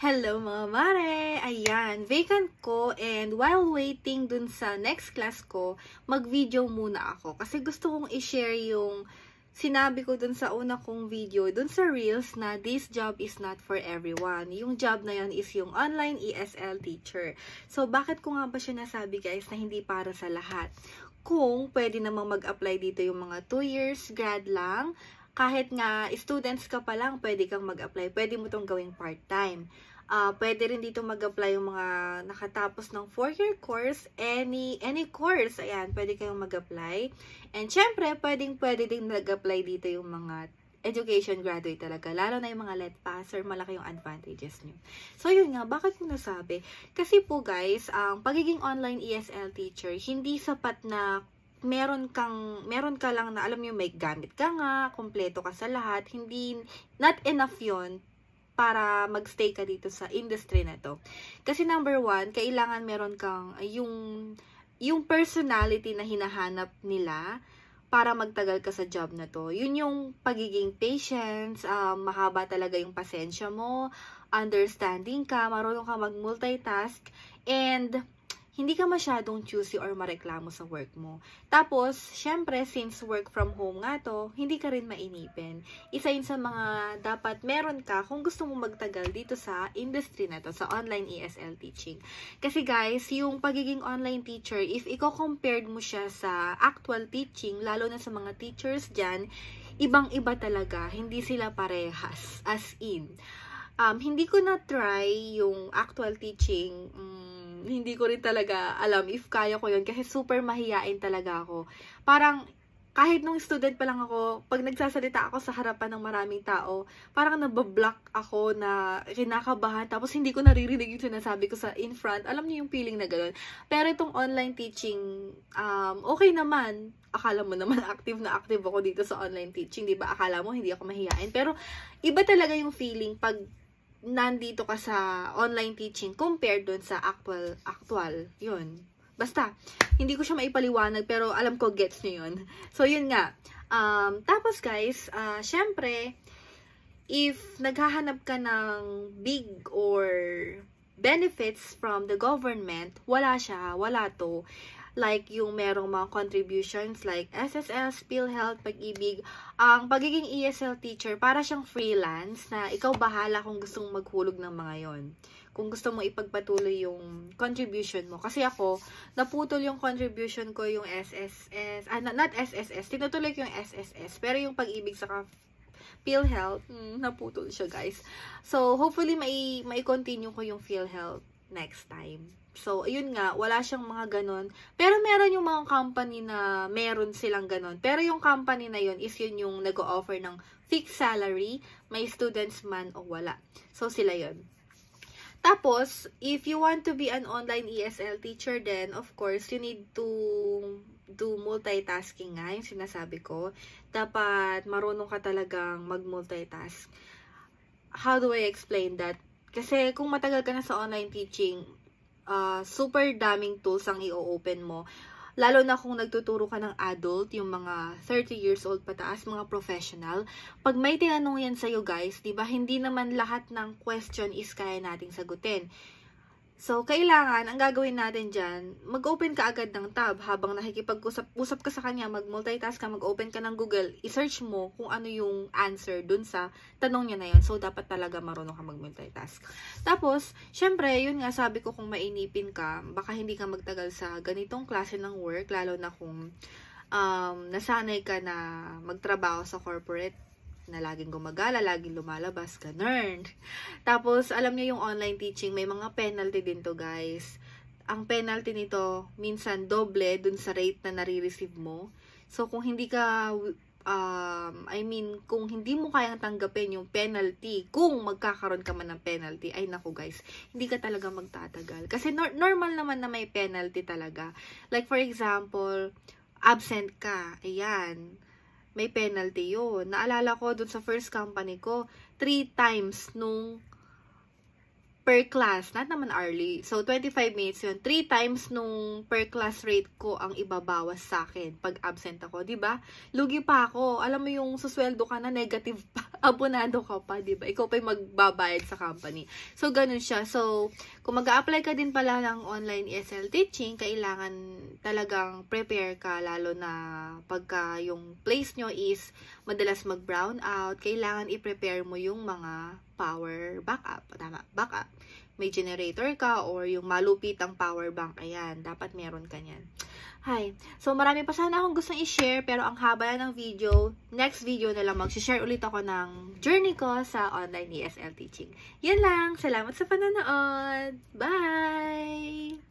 Hello mga mare! Ayan, vacant ko and while waiting dun sa next class ko, mag-video muna ako. Kasi gusto kong i-share yung sinabi ko dun sa una kong video, dun sa Reels na this job is not for everyone. Yung job na yun is yung online ESL teacher. So, bakit ko nga ba siya nasabi guys na hindi para sa lahat? Kung pwede namang mag-apply dito yung mga 2 years grad lang, kahit nga students ka pa lang, pwede kang mag-apply. Pwede mo itong gawing part-time. Pwede rin dito mag-apply yung mga nakatapos ng 4-year course, any course. Ayan, pwede kayong mag-apply. And syempre, pwede din mag-apply dito yung mga education graduate talaga. Lalo na yung mga let passer, malaki yung advantages nyo. So, yun nga, bakit ko nasabi? Kasi po guys, ang pagiging online ESL teacher, hindi sapat na meron ka lang na alam mo may gamit ka nga, kompleto ka sa lahat, not enough yon para magstay ka dito sa industry na to. Kasi number 1, kailangan meron kang yung personality na hinahanap nila para magtagal ka sa job na to. Yun yung pagiging patience, mahaba talaga yung pasensya mo, understanding ka, marunong ka mag-multitask, and hindi ka masyadong choosy or mareklamo sa work mo. Tapos, syempre, since work from home nga to, hindi ka rin mainipin. Isa yun sa mga dapat meron ka kung gusto mong magtagal dito sa industry na to, sa online ESL teaching. Kasi guys, yung pagiging online teacher, if i-compared mo siya sa actual teaching, lalo na sa mga teachers dyan, ibang-iba talaga. Hindi sila parehas. As in, hindi ko na-try yung actual teaching. Hindi ko rin talaga alam if kaya ko yun kasi super mahiyain talaga ako. Parang kahit nung student pa lang ako, pag nagsasalita ako sa harapan ng maraming tao, parang nabablock ako na kinakabahan tapos hindi ko naririnig yung sinasabi ko sa in front. Alam niyo yung feeling na gano'n. Pero itong online teaching, okay naman. Akala mo naman active ako dito sa online teaching, di ba? Akala mo hindi ako mahiyain. Pero iba talaga yung feeling pag nandito ka sa online teaching compared dun sa actual. Yun. Basta, hindi ko siya maipaliwanag pero alam ko gets nyo yun. So, yun nga. Tapos guys, syempre, if naghahanap ka ng big or benefits from the government, wala to. Like yung merong mga contributions like SSL, PhilHealth, Pag-ibig. Ang pagiging ESL teacher, para siyang freelance na ikaw bahala kung gusto mong maghulog ng mga yon. Kung gusto mo ipagpatuloy yung contribution mo. Kasi ako, naputol yung contribution ko yung SSS, not SSS, tinutuloy ko yung SSS. Pero yung Pag-ibig sa PhilHealth, naputol siya guys. So, hopefully mai-continue ko yung PhilHealth next time. So, ayun nga, wala siyang mga ganon. Pero meron yung mga company na meron silang ganon. Pero yung company na yun is yun yung nag-o-offer ng fixed salary, may students man o wala. So, sila yun. Tapos, if you want to be an online ESL teacher, then, of course, you need to do multitasking nga, yung sinasabi ko. Dapat marunong ka talagang mag-multitask. How do I explain that? Kasi kung matagal ka na sa online teaching, super daming tools ang i-open mo. Lalo na kung nagtuturo ka ng adult, yung mga 30 years old pataas, mga professional. Pag may tinanong yan sa'yo guys, diba, hindi naman lahat ng question is kaya nating sagutin. So, kailangan, ang gagawin natin dyan, mag-open ka agad ng tab habang nakikipag-usap ka sa kanya, mag-multitask ka, mag-open ka ng Google, i-search mo kung ano yung answer dun sa tanong niya na yun. So, dapat talaga marunong ka mag-multitask. Tapos, syempre, yun nga, sabi ko kung mainipin ka, baka hindi ka magtagal sa ganitong klase ng work, lalo na kung nasanay ka na magtrabaho sa corporate, na laging gumagala, laging lumalabas, ganun. Tapos, alam niyo yung online teaching, may mga penalty din to, guys. Ang penalty nito, minsan doble dun sa rate na nare-receive mo. So, kung hindi ka, kung hindi mo kayang tanggapin yung penalty, kung magkakaroon ka man ng penalty, ay naku guys, hindi ka talaga magtatagal. Kasi normal naman na may penalty talaga. Like, for example, absent ka, ayan, may penalty yun. Naalala ko dun sa first company ko, 3 times nung per class, not naman hourly. So, 25 minutes yun. 3 times nung per class rate ko ang ibabawas sa akin pag absent ako. Diba? Lugi pa ako. Alam mo yung susweldo ka na negative pa. abonado ka pa, di ba? Ikaw pa yung magbabayad sa company. So, ganun siya. So, kung mag-a-apply ka din pala ng online ESL teaching, kailangan talagang prepare ka, lalo na pagka yung place nyo is madalas mag-brown out, kailangan i-prepare mo yung mga power backup. Tama, backup. May generator ka or yung malupitang power bank, ayan, dapat meron ka yan. Hi. So, marami pa sana akong gustong i-share, pero ang haba na ng video. Next video na lang, mag-share ulit ako ng journey ko sa online ESL teaching. Yan lang. Salamat sa panonood. Bye!